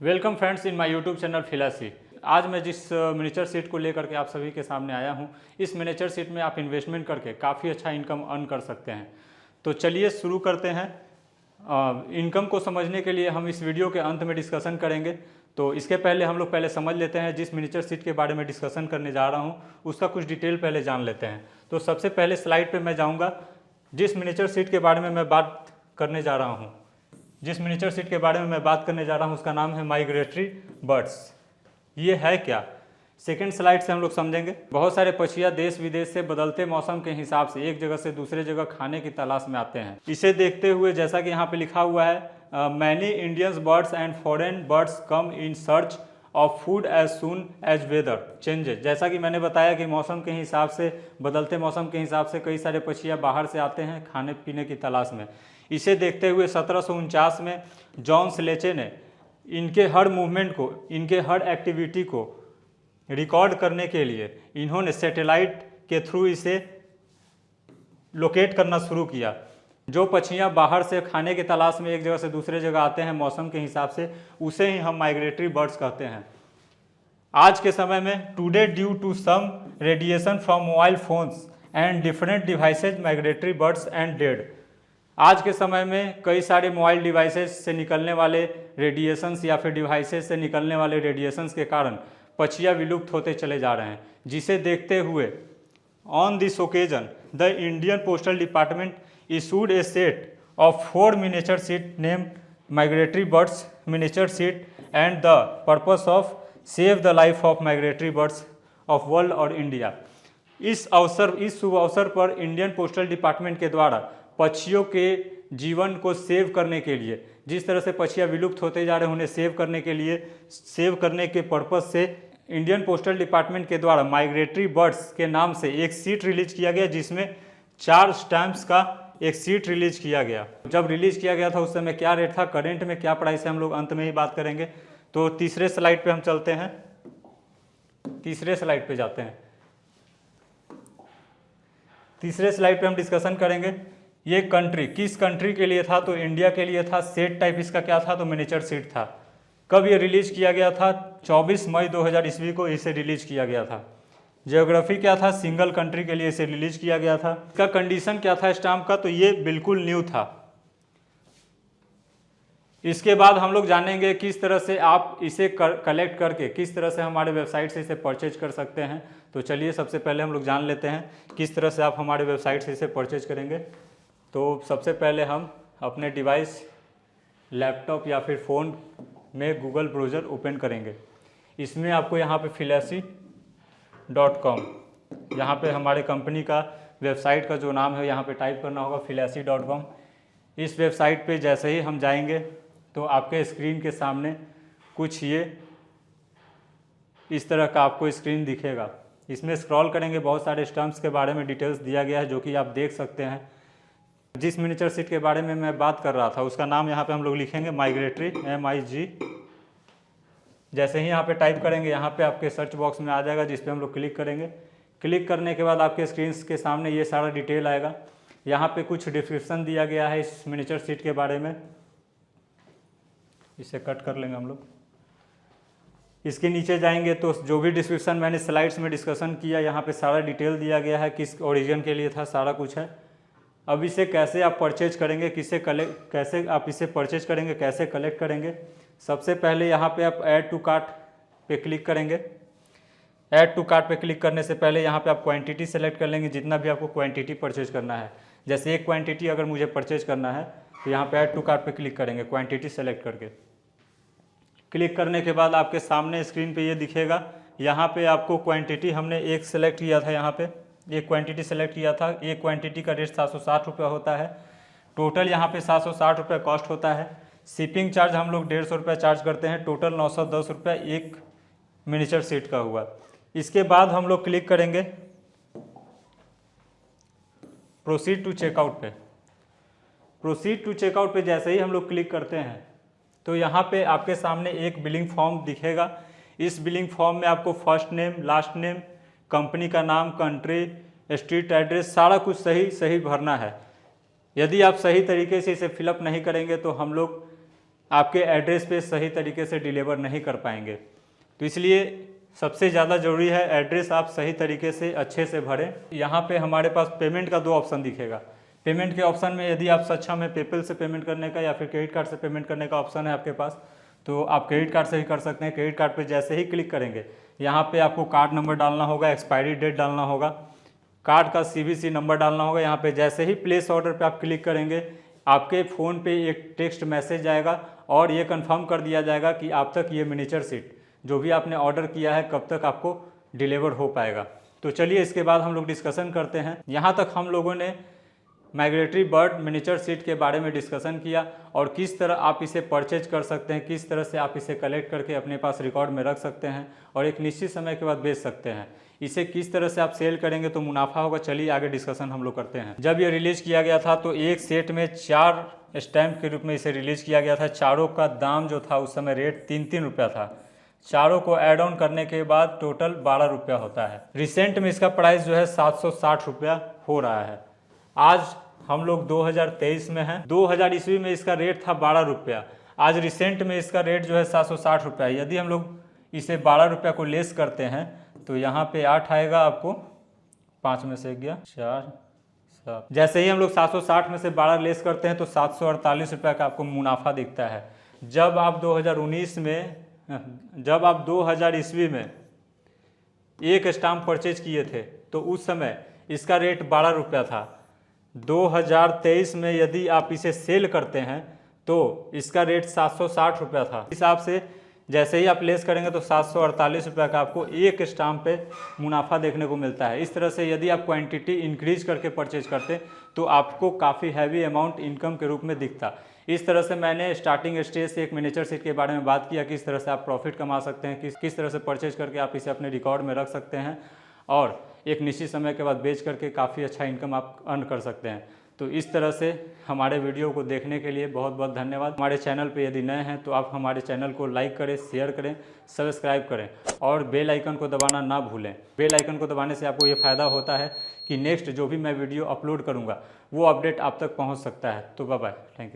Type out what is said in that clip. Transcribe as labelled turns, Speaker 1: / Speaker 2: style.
Speaker 1: Welcome friends in my YouTube channel फिलासी। आज मैं जिस मिनिएचर सीट को लेकर के आप सभी के सामने आया हूं, इस मिनिएचर सीट में आप इन्वेस्टमेंट करके काफ़ी अच्छा इनकम अर्न कर सकते हैं। तो चलिए शुरू करते हैं। इनकम को समझने के लिए हम इस वीडियो के अंत में डिस्कशन करेंगे। तो इसके पहले हम लोग पहले समझ लेते हैं, जिस मिनिएचर सीट के बारे में डिस्कशन करने जा रहा हूँ उसका कुछ डिटेल पहले जान लेते हैं। तो सबसे पहले स्लाइड पर मैं जाऊँगा। जिस मिनिएचर सीट के बारे में मैं बात करने जा रहा हूँ उसका नाम है माइग्रेटरी बर्ड्स। ये है क्या, सेकेंड स्लाइड से हम लोग समझेंगे। बहुत सारे पक्षियाँ देश विदेश से बदलते मौसम के हिसाब से एक जगह से दूसरे जगह खाने की तलाश में आते हैं। इसे देखते हुए जैसा कि यहाँ पे लिखा हुआ है, many Indians birds and foreign birds come in search of food as soon as weather changes. जैसा कि मैंने बताया कि मौसम के हिसाब से, बदलते मौसम के हिसाब से कई सारे पक्षियाँ बाहर से आते हैं खाने पीने की तलाश में। इसे देखते हुए 1749 में जॉन स्लेचे ने इनके हर मूवमेंट को, इनके हर एक्टिविटी को रिकॉर्ड करने के लिए इन्होंने सैटेलाइट के थ्रू इसे लोकेट करना शुरू किया। जो पक्षियाँ बाहर से खाने की तलाश में एक जगह से दूसरे जगह आते हैं मौसम के हिसाब से, उसे ही हम माइग्रेटरी बर्ड्स कहते हैं। आज के समय में today due to some radiation from mobile phones and different devices migratory birds and dead. आज के समय में कई सारे मोबाइल डिवाइसेस से निकलने वाले रेडिएशंस या फिर डिवाइसेस से निकलने वाले रेडिएशंस के कारण पक्षियाँ विलुप्त होते चले जा रहे हैं, जिसे देखते हुए on this occasion the Indian postal department issued A set of 4 miniature seat named migratory birds miniature seat and the purpose of save the life of migratory birds of world और इंडिया। इस शुभ अवसर पर Indian postal department के द्वारा पक्षियों के जीवन को सेव करने के लिए, जिस तरह से पक्षियाँ विलुप्त होते जा रहे हैं उन्हें सेव करने के लिए, सेव करने के पर्पस से इंडियन पोस्टल डिपार्टमेंट के द्वारा माइग्रेटरी बर्ड्स के नाम से एक सीट रिलीज किया गया, जिसमें 4 स्टैम्प्स का एक सीट रिलीज किया गया। जब रिलीज किया गया था उस समय क्या रेट था, करेंट में क्या प्राइस है, हम लोग अंत में ही बात करेंगे। तो तीसरे स्लाइड पे हम चलते हैं, तीसरे स्लाइड पे जाते हैं। तीसरे स्लाइड पे हम डिस्कशन करेंगे ये कंट्री किस कंट्री के लिए था, तो इंडिया के लिए था। सेट टाइप इसका क्या था, तो मिनिएचर सीट था। कब ये रिलीज किया गया था, 24 मई 2000 ईस्वी को इसे रिलीज किया गया था। ज्योग्राफी क्या था, सिंगल कंट्री के लिए इसे रिलीज किया गया था। इसका कंडीशन क्या था स्टाम्प का, तो ये बिल्कुल न्यू था। इसके बाद हम लोग जानेंगे किस तरह से आप इसे कलेक्ट करके किस तरह से हमारे वेबसाइट से इसे परचेज कर सकते हैं। तो चलिए सबसे पहले हम लोग जान लेते हैं किस तरह से आप हमारे वेबसाइट से इसे परचेज करेंगे। तो सबसे पहले हम अपने डिवाइस, लैपटॉप या फिर फ़ोन में गूगल ब्राउज़र ओपन करेंगे। इसमें आपको यहाँ पे filacy.com, यहाँ पे हमारे कंपनी का वेबसाइट का जो नाम है यहाँ पे टाइप करना होगा filacy.com। इस वेबसाइट पे जैसे ही हम जाएंगे तो आपके स्क्रीन के सामने कुछ ये इस तरह का आपको स्क्रीन दिखेगा। इसमें स्क्रॉल करेंगे, बहुत सारे स्टम्प्स के बारे में डिटेल्स दिया गया है जो कि आप देख सकते हैं। जिस मिनिएचर सीट के बारे में मैं बात कर रहा था उसका नाम यहाँ पे हम लोग लिखेंगे माइग्रेटरी, MIG। जैसे ही यहाँ पे टाइप करेंगे यहाँ पे आपके सर्च बॉक्स में आ जाएगा, जिस पे हम लोग क्लिक करेंगे। क्लिक करने के बाद आपके स्क्रीन के सामने ये सारा डिटेल आएगा। यहाँ पे कुछ डिस्क्रिप्शन दिया गया है इस मिनिएचर सीट के बारे में, इसे कट कर लेंगे हम लोग। इसके नीचे जाएंगे तो जो भी डिस्क्रिप्शन मैंने स्लाइड्स में डिस्कशन किया यहाँ पे सारा डिटेल दिया गया है, किस ओरिजिन के लिए था, सारा कुछ है। अब इसे कैसे आप परचेज करेंगे, कैसे आप इसे परचेज करेंगे, कैसे कलेक्ट करेंगे। सबसे पहले यहाँ पे आप ऐड टू कार्ट पे क्लिक करेंगे। ऐड टू कार्ट पे क्लिक करने से पहले यहाँ पे आप क्वांटिटी सेलेक्ट कर लेंगे, जितना भी आपको क्वांटिटी परचेज करना है। जैसे एक क्वांटिटी अगर मुझे परचेज करना है तो यहाँ पे ऐड टू कार्ट पे क्लिक करेंगे, क्वांटिटी सेलेक्ट करके। क्लिक करने के बाद आपके सामने स्क्रीन पे ये दिखेगा। यहाँ पे आपको क्वांटिटी हमने एक सेलेक्ट किया था, यहाँ पे एक क्वांटिटी सेलेक्ट किया था। एक क्वांटिटी का रेट 760 रुपये होता है। टोटल यहाँ पे 760 रुपये कॉस्ट होता है। शिपिंग चार्ज हम लोग 150 रुपये चार्ज करते हैं। टोटल 910 रुपये एक मिनिएचर सीट का हुआ। इसके बाद हम लोग क्लिक करेंगे प्रोसीड टू चेकआउट पे। प्रोसीड टू चेकआउट पे जैसे ही हम लोग क्लिक करते हैं तो यहाँ पे आपके सामने एक बिलिंग फॉर्म दिखेगा। इस बिलिंग फॉर्म में आपको first name, last name, company का नाम, कंट्री, स्ट्रीट एड्रेस, सारा कुछ सही भरना है। यदि आप सही तरीके से इसे फिलअप नहीं करेंगे तो हम लोग आपके एड्रेस पे सही तरीके से डिलीवर नहीं कर पाएंगे। तो इसलिए सबसे ज़्यादा ज़रूरी है एड्रेस आप सही तरीके से अच्छे से भरें। यहाँ पे हमारे पास पेमेंट का 2 ऑप्शन दिखेगा। पेमेंट के ऑप्शन में यदि आप सक्षम है पेपल से पेमेंट करने का या फिर क्रेडिट कार्ड से पेमेंट करने का ऑप्शन है आपके पास, तो आप क्रेडिट कार्ड से ही कर सकते हैं। क्रेडिट कार्ड पे जैसे ही क्लिक करेंगे यहाँ पे आपको कार्ड नंबर डालना होगा, एक्सपायरी डेट डालना होगा, कार्ड का CVC नंबर डालना होगा। यहाँ पे जैसे ही प्लेस ऑर्डर पे आप क्लिक करेंगे आपके फ़ोन पे एक टेक्स्ट मैसेज आएगा और ये कंफर्म कर दिया जाएगा कि आप तक ये मिनीचर सीट जो भी आपने ऑर्डर किया है कब तक आपको डिलीवर हो पाएगा। तो चलिए इसके बाद हम लोग डिस्कशन करते हैं। यहाँ तक हम लोगों ने माइग्रेटरी बर्ड मिनीचर सीट के बारे में डिस्कशन किया और किस तरह आप इसे परचेज कर सकते हैं, किस तरह से आप इसे कलेक्ट करके अपने पास रिकॉर्ड में रख सकते हैं और एक निश्चित समय के बाद बेच सकते हैं। इसे किस तरह से आप सेल करेंगे तो मुनाफा होगा। चलिए आगे डिस्कशन हम लोग करते हैं। जब ये रिलीज़ किया गया था तो एक सेट में 4 स्टैम्प के रूप में इसे रिलीज़ किया गया था। चारों का दाम जो था उस समय रेट 3-3 रुपया था। चारों को ऐड ऑन करने के बाद टोटल 12 रुपया होता है। रिसेंट में इसका प्राइस जो है 760 रुपया हो रहा है। आज हम लोग 2023 में हैं। 2000 ईस्वी में इसका रेट था 12 रुपया। आज रिसेंट में इसका रेट जो है 760 रुपया। यदि हम लोग इसे 12 रुपया को लेस करते हैं तो यहाँ पे 8 आएगा आपको, 5 में से गया 4 7। जैसे ही हम लोग 760 में से 12 लेस करते हैं तो 748 रुपया का आपको मुनाफा दिखता है। जब आप 2000 ईस्वी में एक स्टाम्प परचेज किए थे तो उस समय इसका रेट 12 रुपया था। 2023 में यदि आप इसे सेल करते हैं तो इसका रेट 760 रुपया था। इस हिसाब से जैसे ही आप लेस करेंगे तो 748 रुपया का आपको एक स्टाम्प पे मुनाफा देखने को मिलता है। इस तरह से यदि आप क्वांटिटी इंक्रीज करके परचेज करते तो आपको काफ़ी हैवी अमाउंट इनकम के रूप में दिखता। इस तरह से मैंने स्टार्टिंग स्टेज से एक मिनीचर सीट के बारे में बात किया, किस तरह से आप प्रॉफिट कमा सकते हैं, किस तरह से परचेज करके आप इसे अपने रिकॉर्ड में रख सकते हैं और एक निश्चित समय के बाद बेच करके काफ़ी अच्छा इनकम आप अर्न कर सकते हैं। तो इस तरह से हमारे वीडियो को देखने के लिए बहुत बहुत धन्यवाद। हमारे चैनल पे यदि नए हैं तो आप हमारे चैनल को लाइक करें, शेयर करें, सब्सक्राइब करें और बेल आइकन को दबाना ना भूलें। बेल आइकन को दबाने से आपको ये फ़ायदा होता है कि नेक्स्ट जो भी मैं वीडियो अपलोड करूँगा वो अपडेट आप तक पहुँच सकता है। तो बाय बाय, थैंक यू।